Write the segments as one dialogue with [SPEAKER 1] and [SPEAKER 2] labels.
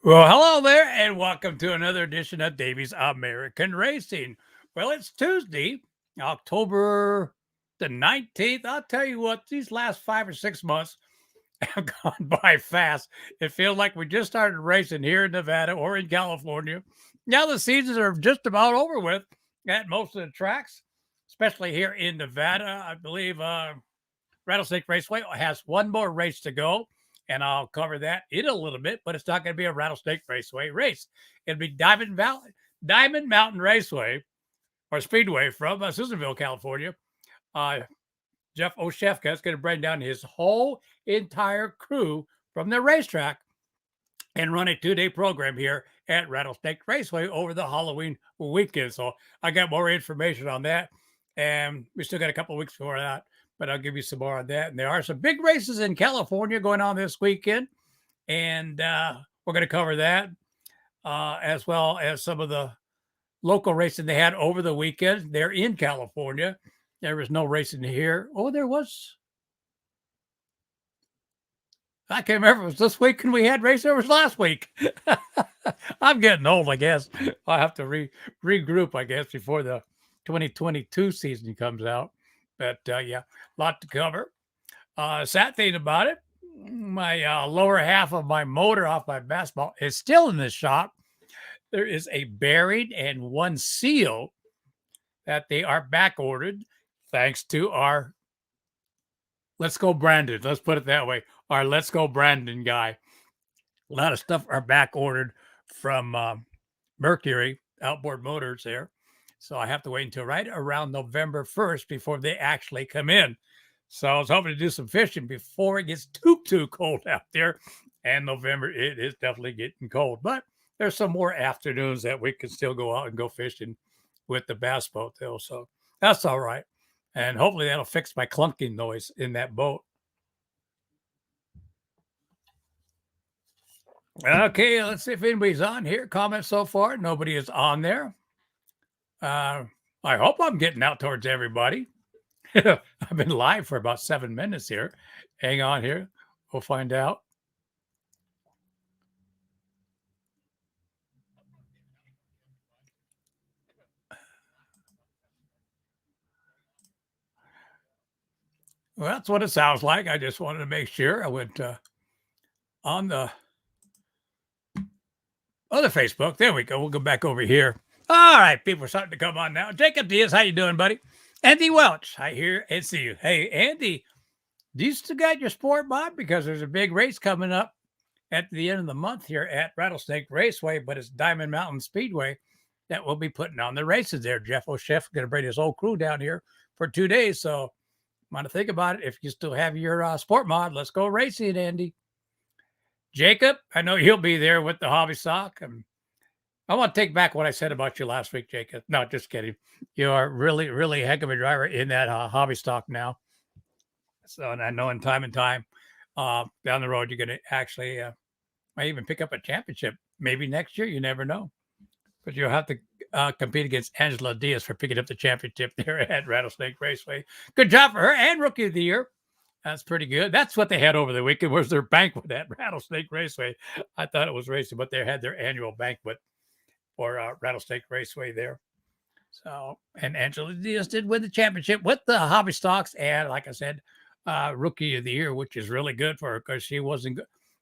[SPEAKER 1] Well, hello there, and welcome to another edition of Davies American Racing. Well, it's Tuesday, October the 19th. I'll tell you what, these last 5 or 6 months have gone by fast. It feels like we just started racing here in Nevada or in California. Now the seasons are just about over with at most of the tracks, especially here in Nevada. I believe Rattlesnake Raceway has one more race to go, and I'll cover that in a little bit, but it's not going to be a Rattlesnake Raceway race. It'll be Diamond Mountain Raceway or Speedway from Susanville, California. Uh, Jeff Oshefka is going to bring down his whole entire crew from the racetrack and run a 2-day program here at Rattlesnake Raceway over the Halloween weekend. So I got more information on that, and we still got a couple of weeks before that, but I'll give you some more on that. And there are some big races in California going on this weekend, and we're going to cover that as well as some of the local racing they had over the weekend. They're in California. There was no racing here. Oh, there was. I can't remember if it was this week and we had race. It was last week. I'm getting old, I guess. I'll have to regroup, I guess, before the 2022 season comes out. But yeah, a lot to cover. Sad thing about it, my lower half of my motor off my basketball is still in the shop. There is a bearing and one seal that they are back ordered thanks to our Let's Go Brandon. Let's put it that way. Our Let's Go Brandon guy. A lot of stuff are back ordered from Mercury Outboard Motors there. So I have to wait until right around November 1st before they actually come in. So I was hoping to do some fishing before it gets too cold out there. And November, it is definitely getting cold. But there's some more afternoons that we can still go out and go fishing with the bass boat, though. So that's all right. And hopefully that'll fix my clunking noise in that boat. Okay, let's see if anybody's on here. Comments so far. Nobody is on there. I hope I'm getting out towards everybody. I've been live for about 7 minutes here. Hang on here. We'll find out. Well, that's what it sounds like. I just wanted to make sure. I went on the other Facebook. There we go. We'll go back over here. All right, people are starting to come on now. Jacob Diaz, how you doing, buddy? Andy Welch, I hear and see you. Hey, Andy, do you still got your sport mod? Because there's a big race coming up at the end of the month here at Rattlesnake Raceway, but it's Diamond Mountain Speedway that will be putting on the races there. Jeff O'Chef going to bring his whole crew down here for 2 days. So want to think about it. If you still have your sport mod, let's go racing, Andy. Jacob, I know you'll be there with the hobby stock. I want to take back what I said about you last week, Jacob. No, just kidding. You are really, really a heck of a driver in that hobby stock now. So, and I know in time down the road, you're going to actually might even pick up a championship. Maybe next year, you never know. But you'll have to compete against Angela Diaz for picking up the championship there at Rattlesnake Raceway. Good job for her and Rookie of the Year. That's pretty good. That's what they had over the weekend was their banquet at Rattlesnake Raceway. I thought it was racing, but they had their annual banquet for Rattlesnake Raceway there. So, and Angela Diaz did win the championship with the hobby stocks. And like I said, Rookie of the Year, which is really good for her because she wasn't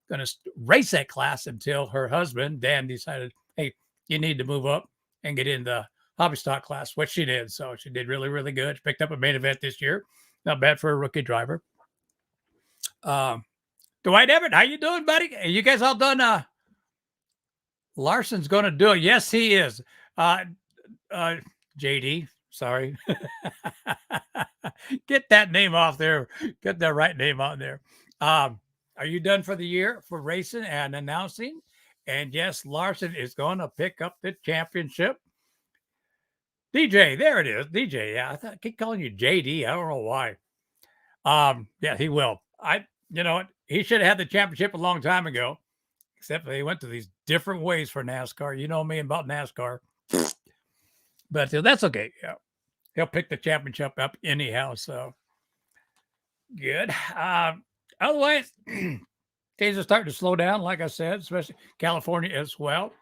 [SPEAKER 1] going to race that class until her husband, Dan, decided, hey, you need to move up and get in the hobby stock class, which she did. So she did really, really good. She picked up a main event this year. Not bad for a rookie driver. Dwight Everett, how you doing, buddy? Are you guys all done? Larson's going to do it. Yes, he is. JD, sorry. Get that name off there. Get the right name on there. Are you done for the year for racing and announcing? And yes, Larson is going to pick up the championship. DJ, there it is. DJ, yeah, I keep calling you JD. I don't know why. Yeah, he will. You know what? He should have had the championship a long time ago, except they went to these different ways for NASCAR. You know me about NASCAR. But that's okay. Yeah. He'll pick the championship up anyhow. So good. Otherwise, Things are starting to slow down, like I said, especially California as well.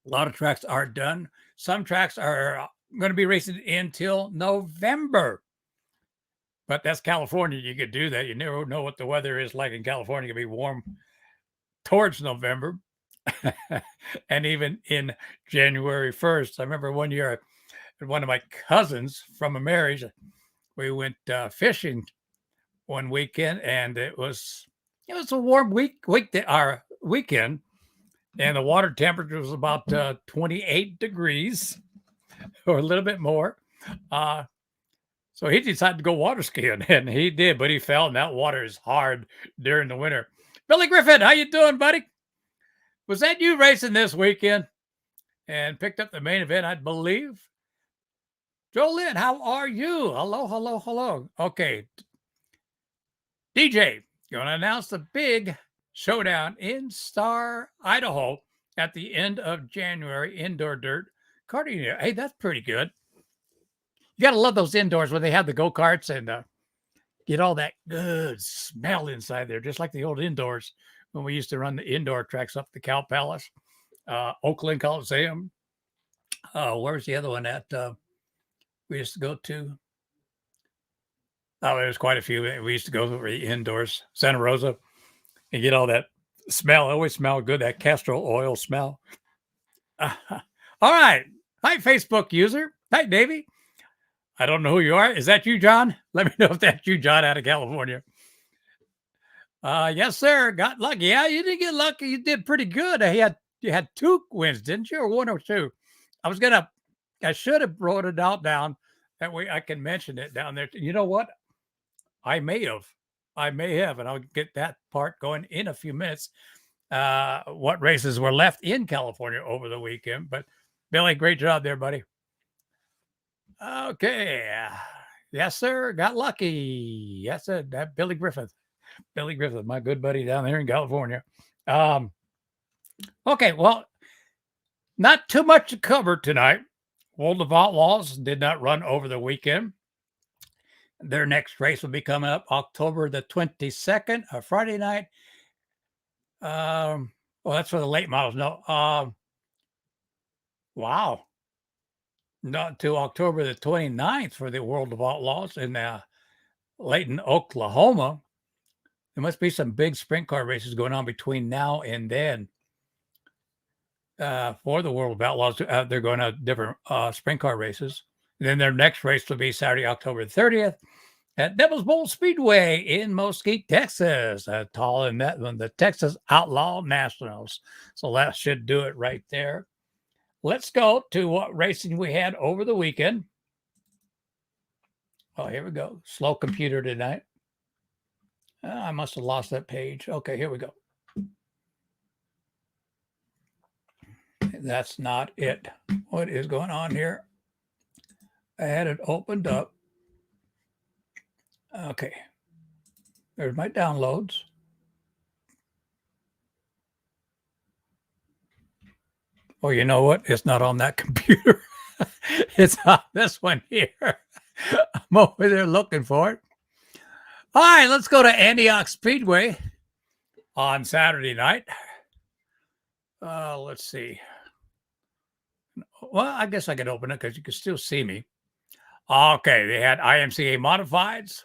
[SPEAKER 1] A lot of tracks are done. Some tracks are going to be racing until November. But that's California. You could do that. You never know what the weather is like in California. It could be warm towards November and even in January 1st. I remember one year, one of my cousins from a marriage, we went fishing one weekend, and it was a warm our weekend, and the water temperature was about 28 degrees or a little bit more. So he decided to go water skiing, and he did, but he fell, and that water is hard during the winter. Billy Griffin, how you doing, buddy? Was that you racing this weekend and picked up the main event, I believe? Jolynn, how are you? Hello, hello, hello. Okay. DJ, going to announce the big showdown in Star, Idaho at the end of January, indoor dirt karting. Hey, that's pretty good. You got to love those indoors where they have the go-karts and get all that good smell inside there, just like the old indoors when we used to run the indoor tracks up the Cow Palace, Oakland Coliseum. Where's the other one at we used to go to? Oh, there's quite a few. We used to go over the indoors, Santa Rosa, and get all that smell. It always smelled good, that castor oil smell. All right. Hi, Facebook user. Hi, Davey. I don't know who you are. Is that you, John? Let me know if that's you, John, out of California. Yes, sir. Got lucky. Yeah, you didn't get lucky. You did pretty good. You had 2 wins, didn't you? Or 1 or 2? I should have wrote it out down. That way I can mention it down there. You know what? I may have, and I'll get that part going in a few minutes. What races were left in California over the weekend? But Billy, great job there, buddy. Okay, yes, sir. Got lucky. Yes, sir. That Billy Griffith, my good buddy down there in California. Okay, well, not too much to cover tonight. World of Outlaws did not run over the weekend. Their next race will be coming up October the 22nd, a Friday night. Well, that's for the late models. No. Wow. Not until October the 29th for the World of Outlaws in Layton, Oklahoma. There must be some big sprint car races going on between now and then for the World of Outlaws. They're going to different sprint car races. And then their next race will be Saturday, October 30th at Devil's Bowl Speedway in Mesquite, Texas. Tall in that one, the Texas Outlaw Nationals. So that should do it right there. Let's go to what racing we had over the weekend. Oh, here we go. Slow computer tonight. I must have lost that page. Okay, here we go. That's not it. What is going on here? I had it opened up. Okay. There's my downloads. Oh, you know what? It's not on that computer. It's on this one here. I'm over there looking for it. All right, let's go to Antioch Speedway on Saturday night. Let's see. Well, I guess I could open it because you can still see me. Okay, they had IMCA Modifieds,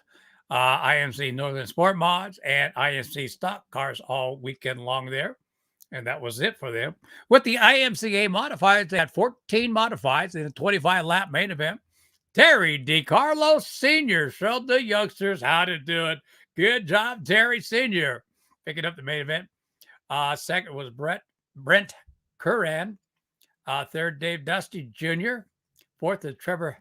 [SPEAKER 1] IMC Northern Sport Mods, and IMC Stock Cars all weekend long there. And that was it for them. With the IMCA Modifieds, they had 14 modifieds in a 25-lap main event. Terry DiCarlo Sr. showed the youngsters how to do it. Good job, Terry Sr. picking up the main event. Second was Brent Curran. Third, Dave Dusty Jr. Fourth is Trevor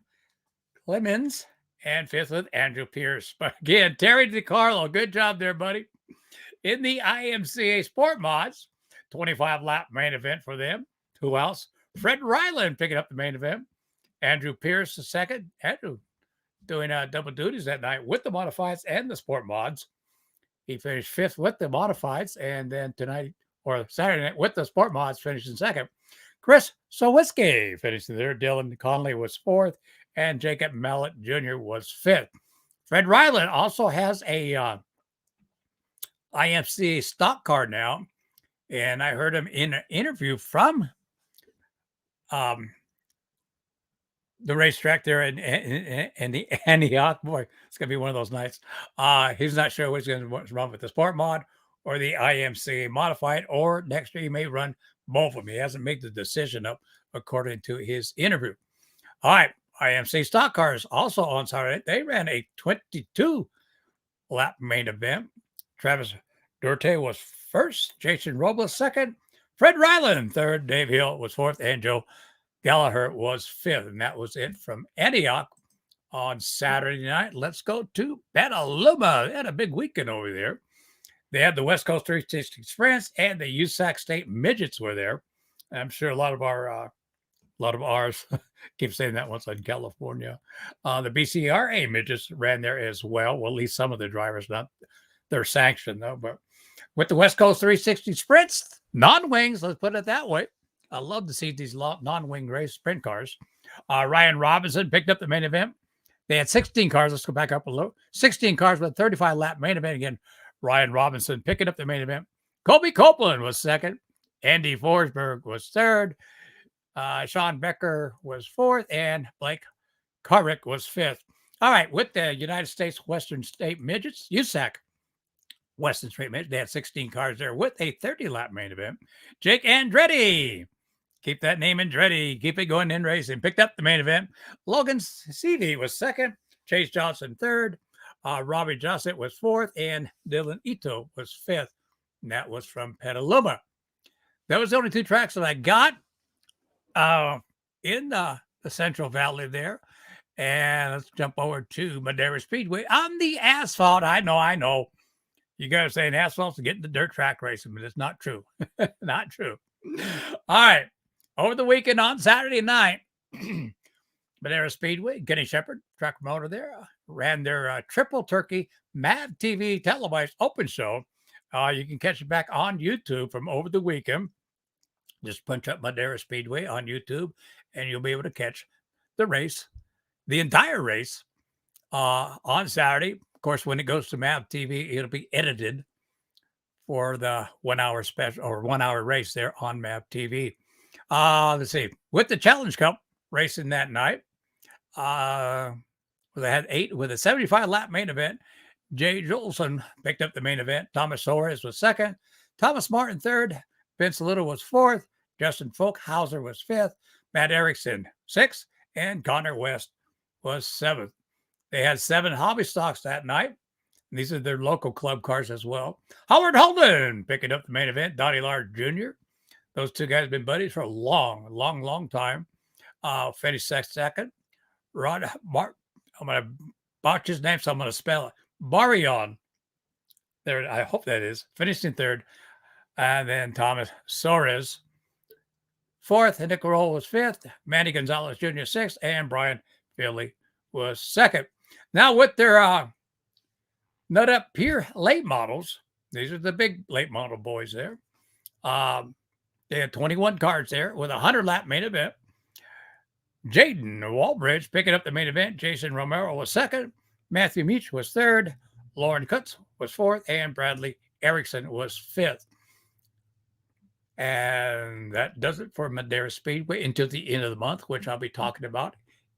[SPEAKER 1] Clemens. And fifth with Andrew Pierce. But again, Terry DiCarlo, good job there, buddy. In the IMCA Sport Mods, 25-lap main event for them. Who else? Fred Ryland picking up the main event. Andrew Pierce the second. Andrew doing double duties that night with the modifieds and the sport mods. He finished fifth with the modifieds, and then tonight or Saturday night with the sport mods finishing second. Chris Sawicki finished third. Dylan Conley was fourth, and Jacob Mallet Jr. was fifth. Fred Ryland also has a IMCA stock car now, and I heard him in an interview from um, the racetrack there in the Antioch. Boy, it's gonna be one of those nights. He's not sure what's going to run with the Sport Mod or the IMCA modified, or next year he may run both of them. He hasn't made the decision up according to his interview. All right, IMC stock cars also on Saturday. They ran a 22 lap main event. Travis Duarte was first, Jason Robles second, Fred Ryland third, Dave Hill was fourth, and Joe Gallagher was fifth. And that was it from Antioch on Saturday night. Let's go to Petaluma. They had a big weekend over there. They had the West Coast 360 Sprints and the USAC State Midgets were there. I'm sure a lot of ours keep saying that once in California. The BCRA midgets ran there as well. Well, at least some of the drivers, not their sanction though. But with the West Coast 360 Sprints, non-wings, let's put it that way. I love to see these non-wing race sprint cars. Ryan Robinson picked up the main event. They had 16 cars. Let's go back up a little. 16 cars with a 35 lap main event again. Ryan Robinson picking up the main event. Kobe Copeland was second. Andy Forsberg was third. Sean Becker was fourth, and Blake Carrick was fifth. All right, with the United States Western State Midgets, USAC Western State Midgets, they had 16 cars there with a 30-lap main event. Jake Andretti, keep that name Andretti, keep it going in racing, picked up the main event. Logan Seavey was second, Chase Johnson third, Robbie Jossett was fourth, and Dylan Ito was fifth. And that was from Petaluma. That was the only two tracks that I got in the Central Valley there. And let's jump over to Madera Speedway on the asphalt. I know. You guys saying asphalt's to get in the dirt track racing, but it's not true. Not true. All right. Over the weekend on Saturday night, Madera Speedway, Kenny Shepard, track promoter there, ran their Triple Turkey MAV TV televised open show. You can catch it back on YouTube from over the weekend. Just punch up Madera Speedway on YouTube, and you'll be able to catch the race, the entire race, on Saturday. Of course, when it goes to MAV TV, it'll be edited for the 1 hour special or 1 hour race there on MAV TV. Let's see. With the Challenge Cup racing that night, they had 8 with a 75 lap main event. Jay Jolson picked up the main event. Thomas Soares was second. Thomas Martin third. Vince Little was fourth. Justin Folkhauser was fifth. Matt Erickson sixth. And Connor West was seventh. They had 7 hobby stocks that night. These are their local club cars as well. Howard Holden picking up the main event. Donnie Large Jr. Those two guys have been buddies for a long time. Finished second. I'm going to botch his name, so I'm going to spell it. Barion. There, I hope that is. Finished in third. And then Thomas Soares, fourth. And Nick Roll was fifth. Manny Gonzalez Jr. sixth. And Brian Finley was second. Now with their Nut Up Pier late models, these are the big late model boys there. They had 21 cars there with a 100-lap main event. Jaden Walbridge picking up the main event. Jason Romero was second. Matthew Meach was third. Lauren Kutz was fourth. And Bradley Erickson was fifth. And that does it for Madera Speedway until the end of the month, which I'll be talking about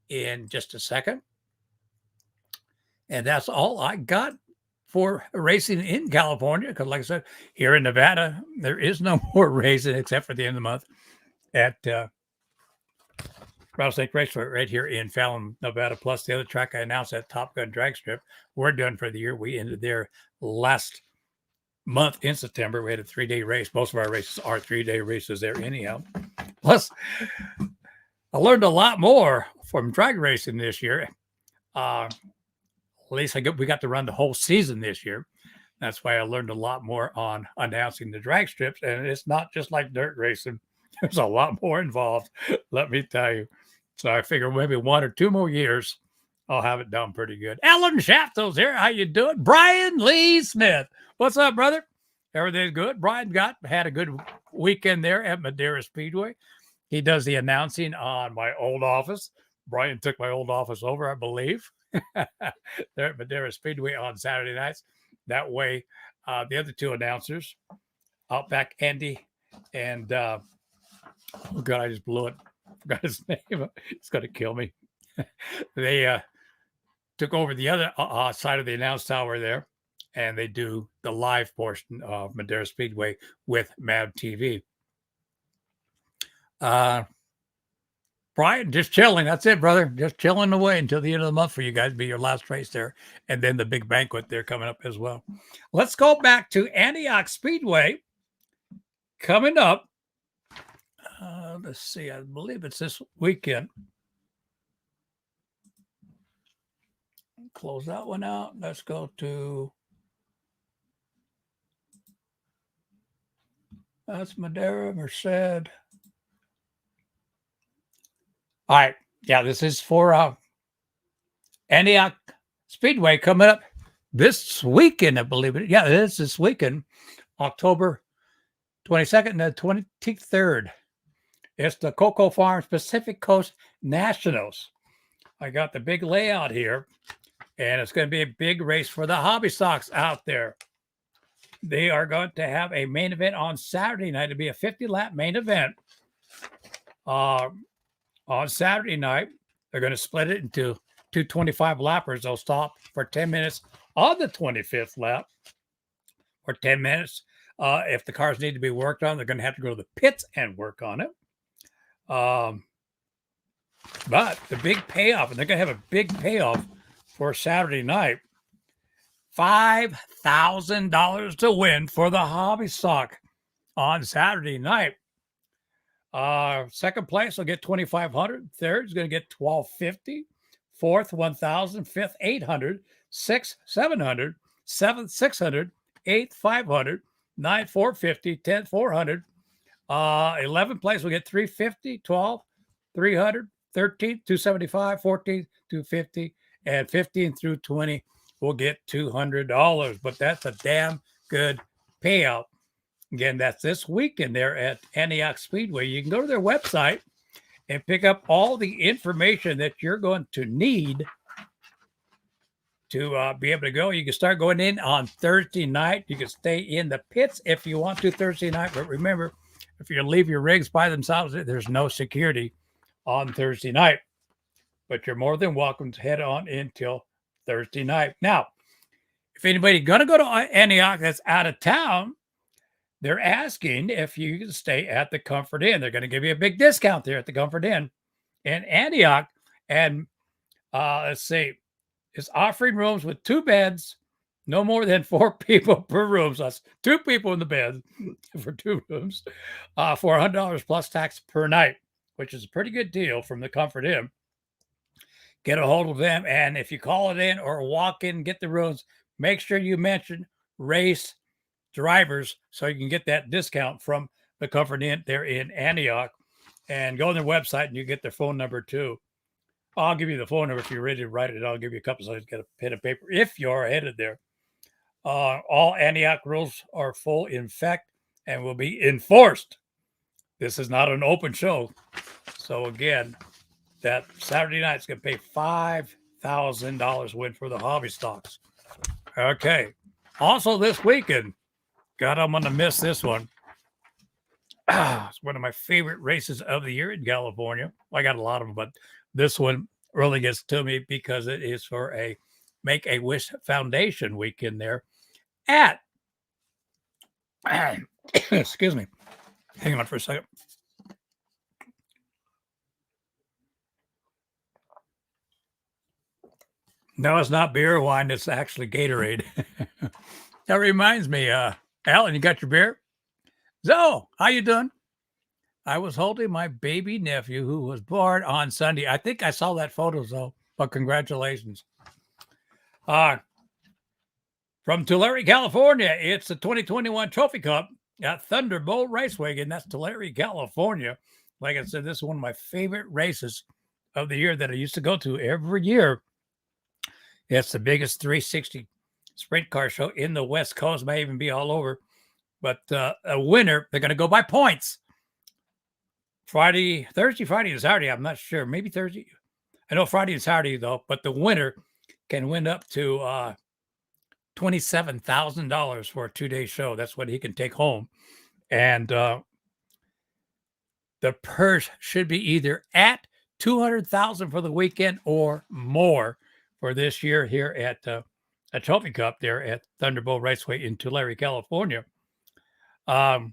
[SPEAKER 1] in just a second. And that's all I got for racing in California. Because like I said, here in Nevada, there is no more racing except for the end of the month at Rattlesnake Raceway right here in Fallon, Nevada. Plus the other track I announced at Top Gun Drag Strip. We're done for the year. We ended there last month in September. We had a 3-day race. Most of our races are 3-day races there anyhow. Plus, I learned a lot more from drag racing this year. At least we got to run the whole season this year. That's why I learned a lot more on announcing the drag strips. And it's not just like dirt racing. There's a lot more involved, let me tell you. So I figure maybe 1 or 2 more years, I'll have it done pretty good. Alan Shafto's here. How you doing? Brian Lee Smith. What's up, brother? Everything's good. Brian had a good weekend there at Madera Speedway. He does the announcing on my old office. Brian took my old office over, I believe. There at Madera Speedway on Saturday nights. That way, the other two announcers, Outback Andy and oh god, I just blew it. Forgot his name. It's gonna kill me. They took over the other side of the announce tower there, and they do the live portion of Madera Speedway with MAV TV. Brian, just chilling. That's it, brother. Just chilling away until the end of the month for you guys. Be your last race there, and then the big banquet there coming up as well. Let's go back to Antioch Speedway coming up. Let's see. I believe it's this weekend. Close that one out. Let's go to. That's Madera, Merced. All right. Yeah, this is for Antioch Speedway coming up this weekend, I believe it. Yeah, it is this weekend, October 22nd and the 23rd. It's the Cocoa Farms Pacific Coast Nationals. I got the big layout here, and it's going to be a big race for the hobby stocks out there. They are going to have a main event on Saturday night. It'll be a 50-lap main event. On Saturday night, they're going to split it into two 25-lappers. They'll stop for 10 minutes on the 25th lap or 10 minutes. If the cars need to be worked on, they're going to have to go to the pits and work on it. But the big payoff, and they're going to have a big payoff for Saturday night, $5,000 to win for the hobby stock on Saturday night. Second place will get $2,500. Third is going to get $1,250. Fourth, $1,000. Fifth, $800. Sixth, $700. Seventh, $600. Eighth, $500. Ninth, $450. 10th, $400. 11th place will get $350. 12th, $300. 13th, $275. 14th, $250. And 15 through 20 will get $200. But that's a damn good payout. Again, that's this weekend there at Antioch Speedway. You can go to their website and pick up all the information that you're going to need to be able to go. You can start going in on Thursday night. You can stay in the pits if you want to Thursday night. But remember, if you leave your rigs by themselves, there's no security on Thursday night. But you're more than welcome to head on until Thursday night. Now, if anybody's going to go to Antioch that's out of town, they're asking if you can stay at the Comfort Inn. They're going to give you a big discount there at the Comfort Inn in Antioch. And let's see, it's offering rooms with 2 beds, no more than 4 people per room. So that's 2 people in the bed for 2 rooms for $100 plus tax per night, which is a pretty good deal from the Comfort Inn. Get a hold of them. And if you call it in or walk in, get the rooms, make sure you mention race drivers so you can get that discount from the Comfort Inn there in Antioch. And go on their website and you get their phone number too. I'll give you the phone number if you're ready to write it. I'll give you a couple seconds to get a pen and paper if you're headed there. All Antioch rules are full in effect and will be enforced. This is not an open show. So again, that Saturday night is going to pay $5,000 win for the hobby stocks. Okay. Also this weekend, God, I'm going to miss this one. It's one of my favorite races of the year in California. I got a lot of them, but this one really gets to me because it is for a Make-A-Wish Foundation weekend there at, excuse me, hang on for a second. No, it's not beer or wine. It's actually Gatorade. That reminds me, Alan, you got your beer? Zo, how you doing? I was holding my baby nephew who was born on Sunday. I think I saw that photo, Zo, but congratulations. From Tulare, California, it's the 2021 Trophy Cup at Thunderbolt Raceway, and that's Tulare, California. Like I said, this is one of my favorite races of the year that I used to go to every year. It's the biggest 360 sprint car show in the West Coast, may even be all over. But a winner, they're going to go by points. Thursday, Friday, and Saturday. I'm not sure. Maybe Thursday. I know Friday and Saturday, though. But the winner can win up to $27,000 for a 2-day show. That's what he can take home. And the purse should be either at 200,000 for the weekend or more for this year here at a Trophy Cup there at Thunderbolt Raceway in Tulare, California. Of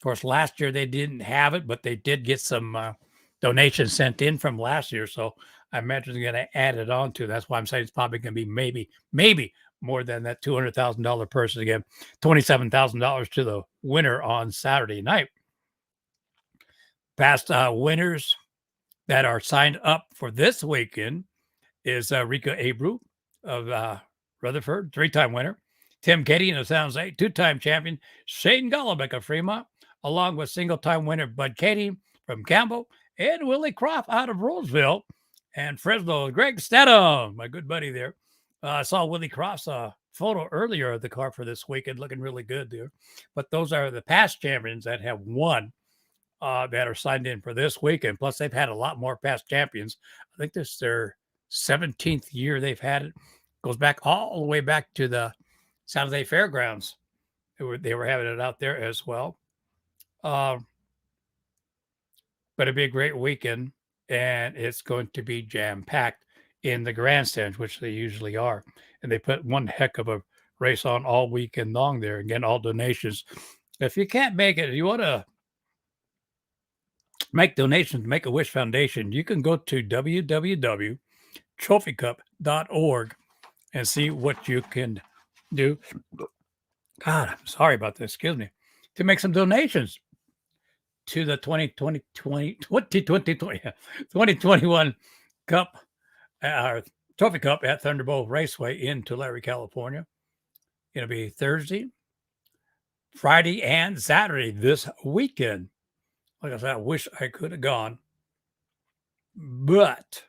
[SPEAKER 1] course, last year they didn't have it, but they did get some donations sent in from last year. So I imagine they're going to add it on to. That's why I'm saying it's probably going to be maybe more than that $200,000 purse. Again, $27,000 to the winner on Saturday night. Past winners that are signed up for this weekend is Rika Abreu of Rutherford, 3-time winner. Tim Katie of San Jose, 2-time champion. Shane Golobic of Fremont, along with single-time winner Bud Katie from Campbell, and Willie Croft out of Roseville, and Fresno, Greg Stedham, my good buddy there. I saw Willie Croft's photo earlier of the car for this weekend, looking really good there. But those are the past champions that have won that are signed in for this weekend. Plus, they've had a lot more past champions. I think this is their 17th year they've had it. Goes back all the way back to the San Jose Fairgrounds. They were having it out there as well. But it'll be a great weekend, and it's going to be jam-packed in the grandstands, which they usually are. And they put one heck of a race on all weekend long there. Again, all donations. If you can't make it, if you want to make donations to Make-A-Wish Foundation, you can go to www.trophycup.org and see what you can do. God, I'm sorry about this. Excuse me. To make some donations to the 2021 Cup, Trophy Cup at Thunderbolt Raceway in Tulare, California. It'll be Thursday, Friday, and Saturday this weekend. Like I said, I wish I could have gone, but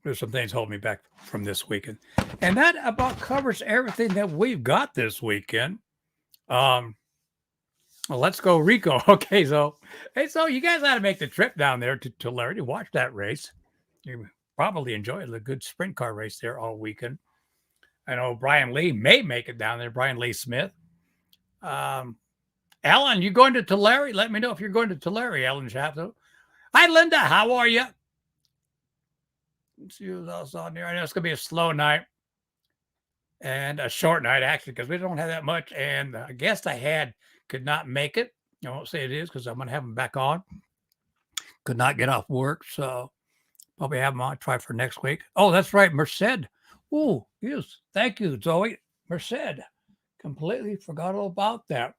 [SPEAKER 1] there's some things holding me back from this weekend. And that about covers everything that we've got this weekend. Well, let's go, Rico. Okay, so you guys ought to make the trip down there to Tulare to watch that race. You probably enjoy the good sprint car race there all weekend. I know Brian Lee may make it down there, Brian Lee Smith. Alan, you going to Tulare? Let me know if you're going to Tulare, Alan Shafto. Hi, Linda. How are you? Let's see who else on there. I know it's going to be a slow night and a short night, actually, because we don't have that much. And the guest I had could not make it. I won't say it is because I'm going to have him back on. Could not get off work, so probably have him on. Try for next week. Oh, that's right, Merced. Oh, yes. Thank you, Zoe. Merced. Completely forgot all about that.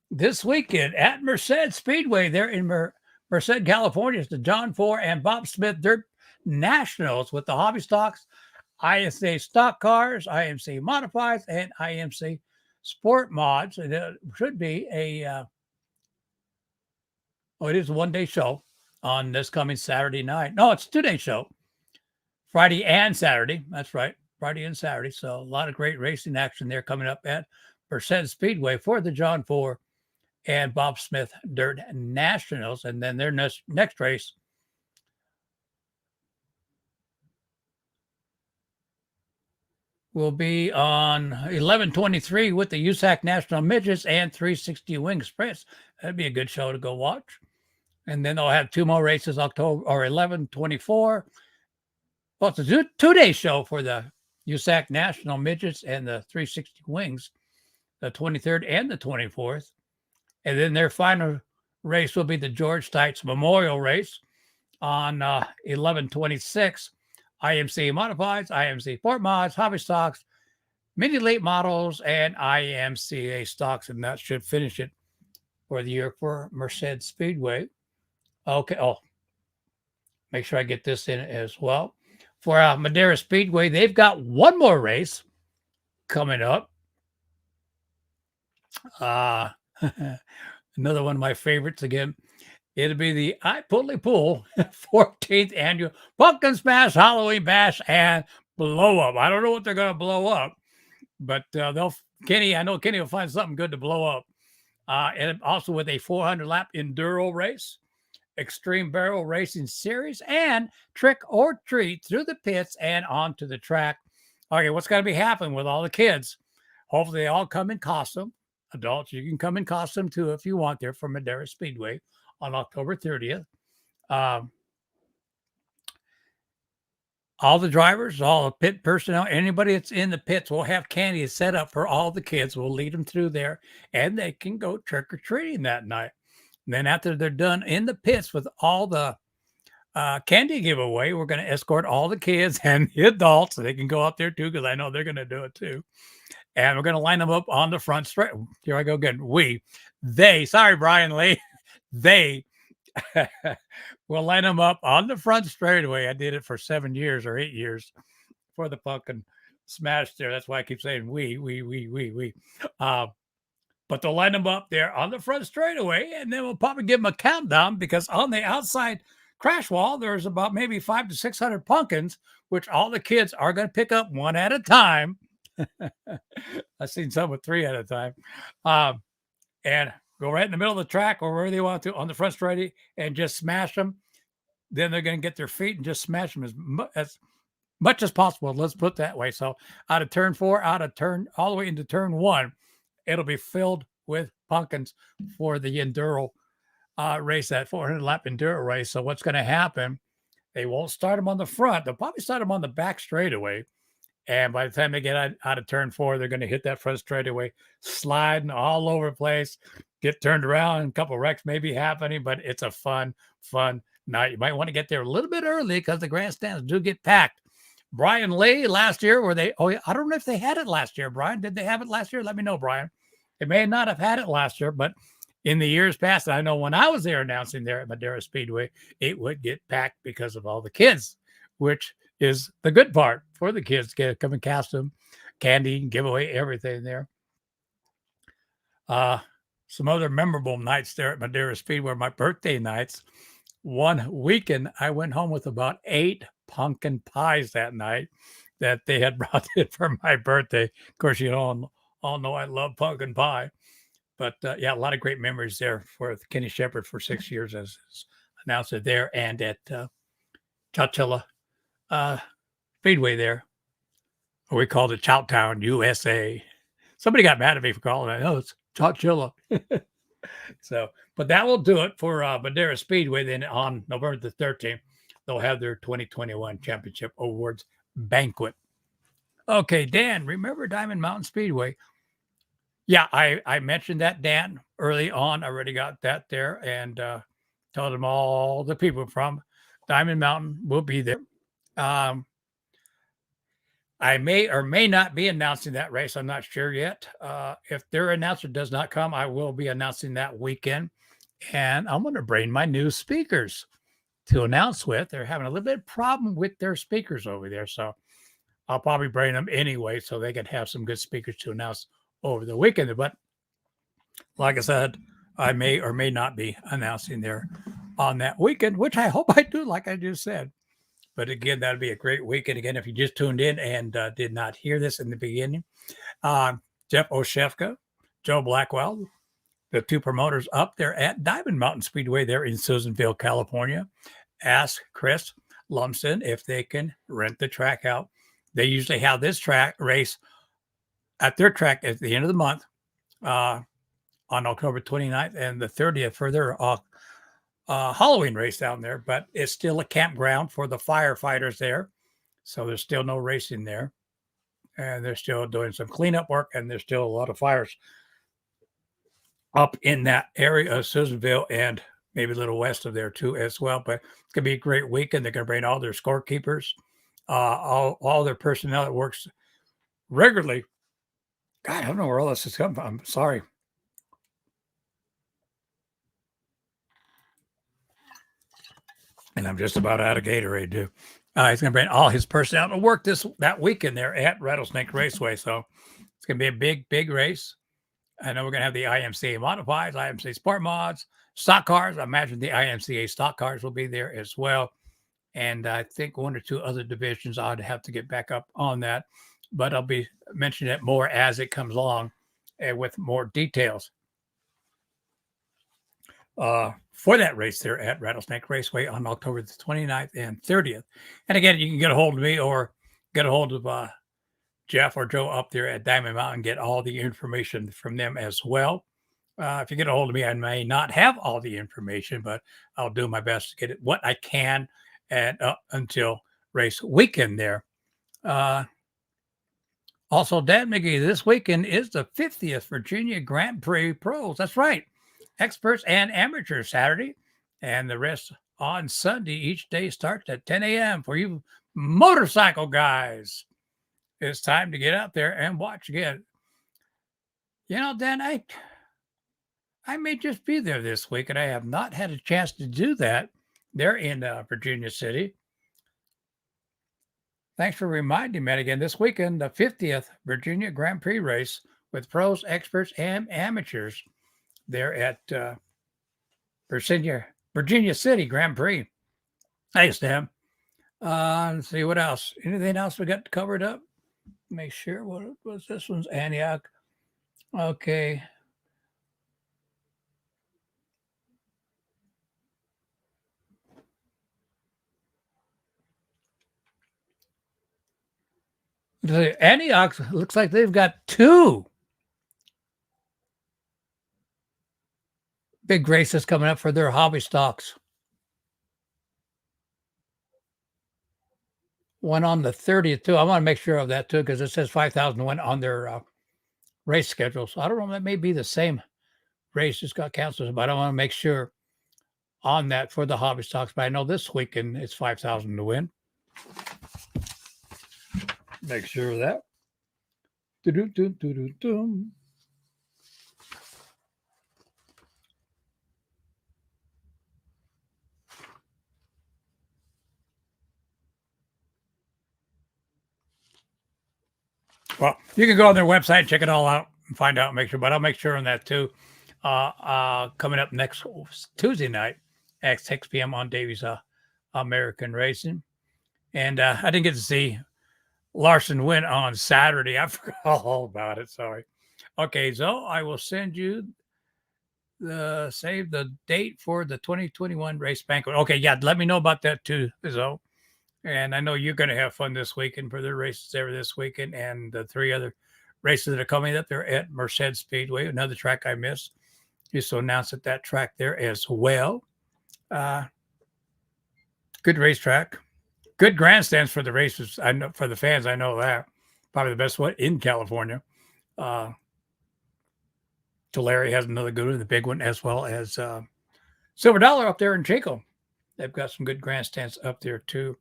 [SPEAKER 1] This weekend at Merced Speedway there in Merced, California, is the John 4 and Bob Smith Dirt Nationals with the Hobby Stocks, IMC Stock Cars, IMC Modifieds, and IMC Sport Mods. And it should be it is a one-day show on this coming Saturday night. No, it's a 2-day show, Friday and Saturday. That's right, Friday and Saturday. So a lot of great racing action there coming up at Merced Speedway for the John 4 and Bob Smith Dirt Nationals. And then their next race will be on 11/23 with the USAC National Midgets and 360 Wing Sprints. That'd be a good show to go watch. And then they'll have 2 more races, October or 11/24. Well, it's a 2-day show for the USAC National Midgets and the 360 Wings, the 23rd and the 24th. And then their final race will be the George Stites Memorial Race on 11/26. IMC Modifieds, IMC Sport Mods, Hobby Stocks, Mini Late Models, and IMCA Stocks. And that should finish it for the year for Merced Speedway. Okay. Oh, make sure I get this in as well. For Madera Speedway, they've got one more race coming up. Another one of my favorites again. It'll be the Ipoly Pool 14th annual Pumpkin Smash Halloween Bash and Blow Up. I don't know what they're going to blow up, but I know Kenny will find something good to blow up. And also with a 400-lap enduro race, Extreme Barrel Racing Series, and Trick or Treat through the pits and onto the track. Okay, what's going to be happening with all the kids? Hopefully they all come in costume. Adults, you can come in costume too if you want there for Madera Speedway on October 30th. Um, all the drivers, all the pit personnel, anybody that's in the pits will have candy set up for all the kids. We'll lead them through there and they can go trick or treating that night. And then after they're done in the pits with all the candy giveaway, we're going to escort all the kids and the adults so they can go up there too, because I know they're going to do it too. And we're going to line them up on the front straight. Here I go again. Sorry, Brian Lee, they will line them up on the front straightaway. I did it for 7 years or 8 years for the pumpkin smash there. That's why I keep saying we. But they'll line them up there on the front straightaway, and then we'll probably give them a countdown, because on the outside crash wall, there's about maybe 500 to 600 pumpkins, which all the kids are going to pick up one at a time. I've seen some with 3 at a time. And go right in the middle of the track or wherever they want to on the front straightaway and just smash them. Then they're going to get their feet and just smash them as much as possible. Let's put it that way. So out of turn 4, all the way into turn 1, it'll be filled with pumpkins for the Enduro race, that 400 lap Enduro race. So what's going to happen? They won't start them on the front. They'll probably start them on the back straightaway. And by the time they get out of turn 4, they're going to hit that front straightaway, sliding all over the place, get turned around, and a couple of wrecks maybe happening, but it's a fun night. You might want to get there a little bit early because the grandstands do get packed. Brian Lee, last year, I don't know if they had it last year, Brian. Did they have it last year? Let me know, Brian. They may not have had it last year, but in the years past, I know when I was there announcing there at Madera Speedway, it would get packed because of all the kids, which is the good part for the kids to come in costume, candy, give away everything there. Some other memorable nights there at Madera Speedway, my birthday nights. One weekend, I went home with about 8 pumpkin pies that night that they had brought in for my birthday. Of course, you all know I love pumpkin pie. But yeah, a lot of great memories there for Kenny Shepard for 6 years as announcer there, and at Chowchilla Speedway there, or we called it Chowtown, USA. Somebody got mad at me for calling it. Oh, it's Chowchilla. So, but that will do it for Madera Speedway. Then on November the 13th, they'll have their 2021 Championship Awards banquet. Okay, Dan, remember Diamond Mountain Speedway? Yeah, I mentioned that, Dan, early on. I already got that there, and told them all the people from Diamond Mountain will be there. I may or may not be announcing that race. I'm not sure yet. If their announcer does not come, I will be announcing that weekend. And I'm going to bring my new speakers to announce with. They're having a little bit of problem with their speakers over there. So I'll probably bring them anyway so they can have some good speakers to announce over the weekend. But like I said, I may or may not be announcing there on that weekend, which I hope I do, like I just said. But again, that'd be a great weekend. Again, if you just tuned in and did not hear this in the beginning, Jeff Oshefka, Joe Blackwell, the 2 promoters up there at Diamond Mountain Speedway there in Susanville, California, asked Chris Lumsden if they can rent the track out. They usually have this track race at their track at the end of the month on October 29th and the 30th for their Halloween race down there, but it's still a campground for the firefighters there. So there's still no racing there. And they're still doing some cleanup work, and there's still a lot of fires up in that area of Susanville and maybe a little west of there too as well. But it's going to be a great weekend. They're going to bring all their scorekeepers, all their personnel that works regularly. God, I don't know where all this is coming from. I'm sorry. And I'm just about out of Gatorade too. He's going to bring all his personnel to work that weekend there at Rattlesnake Raceway. So it's going to be a big race. I know we're going to have the IMCA modifieds, IMCA sport mods, stock cars. I imagine the IMCA stock cars will be there as well. And I think 1 or 2 other divisions. I'd have to get back up on that, but I'll be mentioning it more as it comes along with more details. For that race there at Rattlesnake Raceway on October the 29th and 30th. And again, you can get a hold of me or get a hold of Jeff or Joe up there at Diamond Mountain, get all the information from them as well. If you get a hold of me, I may not have all the information, but I'll do my best to get it what I can and until race weekend there. Also, Dad McGee, this weekend is the 50th Virginia Grand Prix Pros. That's right. Experts and amateurs Saturday, and the rest on Sunday. Each day starts at 10 a.m. for you motorcycle guys. It's time to get out there and watch again. You know, Dan, I may just be there this week, and I have not had a chance to do that. They're in Virginia City. Thanks for reminding me again. This weekend, the 50th Virginia Grand Prix race with pros, experts, and amateurs. They're at Virginia City Grand Prix. Thanks, Dan. Let's see what else. Anything else we got covered up? Make sure. What was this one's Antioch? Okay. The Antioch looks like they've got 2 big races coming up for their hobby stocks. One on the 30th too. I want to make sure of that too, because it says 5,000 went on their race schedule. So I don't know. That may be the same race just got canceled, but I want to make sure on that for the hobby stocks. But I know this weekend it's 5,000 to win. Make sure of that. Well, you can go on their website, check it all out, and find out, make sure. But I'll make sure on that too. Coming up next Tuesday night at 6 p.m. on Davies American Racing. And I didn't get to see Larson win on Saturday. I forgot all about it. Sorry. Okay, so I will send you save the date for the 2021 race banquet. Okay, yeah, let me know about that too, Zoe. And I know you're going to have fun this weekend for their races there this weekend, and the 3 other races that are coming up there at Merced Speedway, another track I missed. Used to announce at that track there as well. Good racetrack. Good grandstands for the races. I know for the fans, I know that. Probably the best one in California. Tulare has another good one, the big one, as well as Silver Dollar up there in Chico. They've got some good grandstands up there too.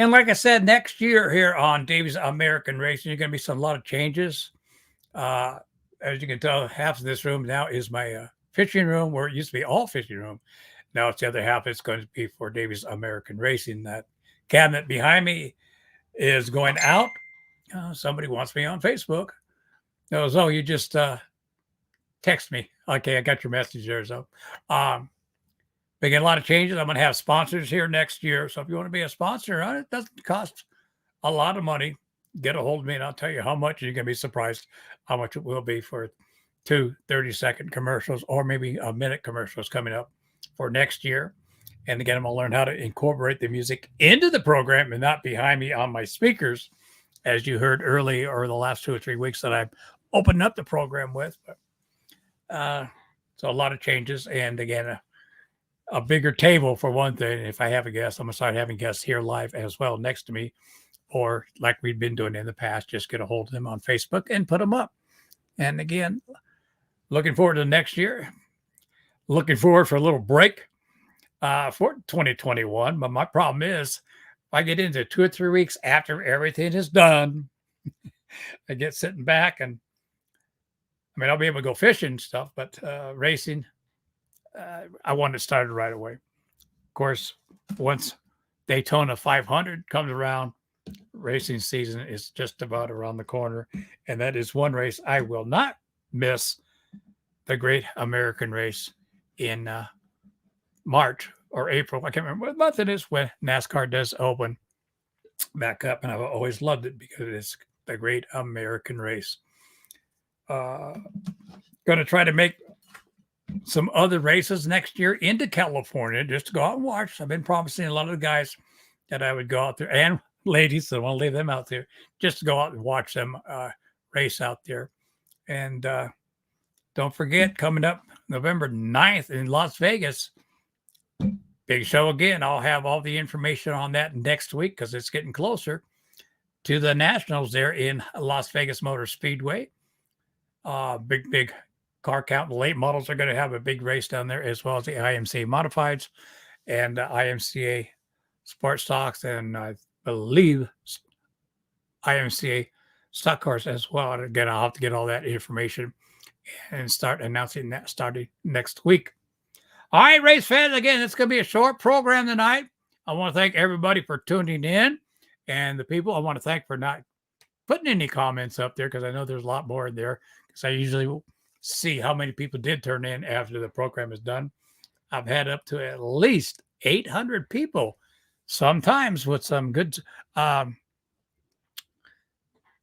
[SPEAKER 1] And like I said, next year here on Davies American Racing, you're going to be a lot of changes. As you can tell, half of this room now is my fishing room, where it used to be all fishing room. Now it's the other half. It's going to be for Davies American Racing. That cabinet behind me is going out. Somebody wants me on Facebook. So you just text me. Okay, I got your message there. So making a lot of changes. I'm going to have sponsors here next year. So if you want to be a sponsor on it, doesn't cost a lot of money. Get a hold of me and I'll tell you how much. You're going to be surprised how much it will be for 2 30-second commercials or maybe a minute commercials coming up for next year. And again, I'm going to learn how to incorporate the music into the program and not behind me on my speakers, as you heard early or the last 2 or 3 weeks that I've opened up the program with. But, so a lot of changes. And again, a bigger table for one thing. If I have a guest, I'm going to start having guests here live as well next to me, or like we've been doing in the past, just get a hold of them on Facebook and put them up. And again, looking forward to next year. Looking forward for a little break for 2021. But my problem is, if I get into 2 or 3 weeks after everything is done, I get sitting back and I'll be able to go fishing and stuff, but racing, I want it started right away. Of course, once Daytona 500 comes around, racing season is just about around the corner. And that is one race I will not miss, the Great American Race in March or April. I can't remember what month it is when NASCAR does open back up. And I've always loved it because it's the Great American Race. Going to try to make some other races next year into California just to go out and watch. I've been promising a lot of the guys that I would go out there, and ladies. So I want to leave them out there just to go out and watch them race out there. And don't forget, coming up November 9th in Las Vegas, big show again. I'll have all the information on that next week because it's getting closer to the Nationals there in Las Vegas Motor Speedway. Big car count. The late models are going to have a big race down there, as well as the IMCA Modifieds and IMCA Sport Stocks, and I believe IMCA Stock Cars as well. And again, I'll have to get all that information and start announcing that starting next week. All right, race fans, again, it's going to be a short program tonight. I want to thank everybody for tuning in, and the people I want to thank for not putting any comments up there, because I know there's a lot more in there, because I usually see how many people did turn in after the program is done. I've had up to at least 800 people, sometimes with some good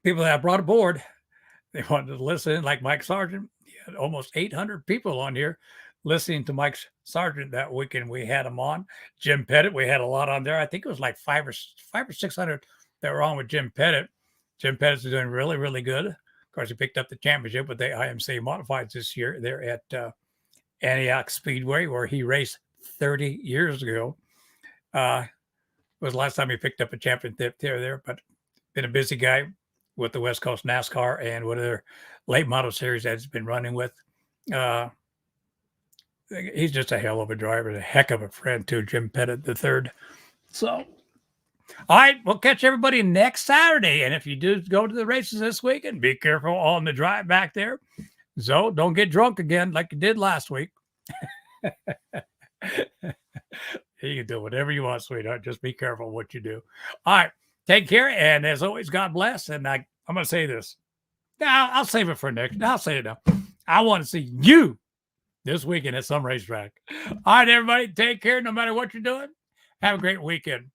[SPEAKER 1] people that I brought aboard. They wanted to listen, like Mike Sargent. He had almost 800 people on here listening to Mike Sargent that weekend. We had him on. Jim Pettit, we had a lot on there. I think it was like five or 600 that were on with Jim Pettit. Jim Pettit's doing really, really good. Of course, he picked up the championship with the IMCA Modifieds this year there at Antioch Speedway, where he raced 30 years ago. It was the last time he picked up a championship there, but been a busy guy with the West Coast NASCAR and whatever late model series that he's been running with. He's just a hell of a driver, a heck of a friend too, Jim Pettit III. So, all right, we'll catch everybody next Saturday. And if you do go to the races this weekend, be careful on the drive back there. So don't get drunk again like you did last week. You can do whatever you want, sweetheart. Just be careful what you do. All right, take care. And as always, God bless. And I'm going to say this. Now, I'll save it for next. I'll say it now. I want to see you this weekend at some racetrack. All right, everybody, take care no matter what you're doing. Have a great weekend.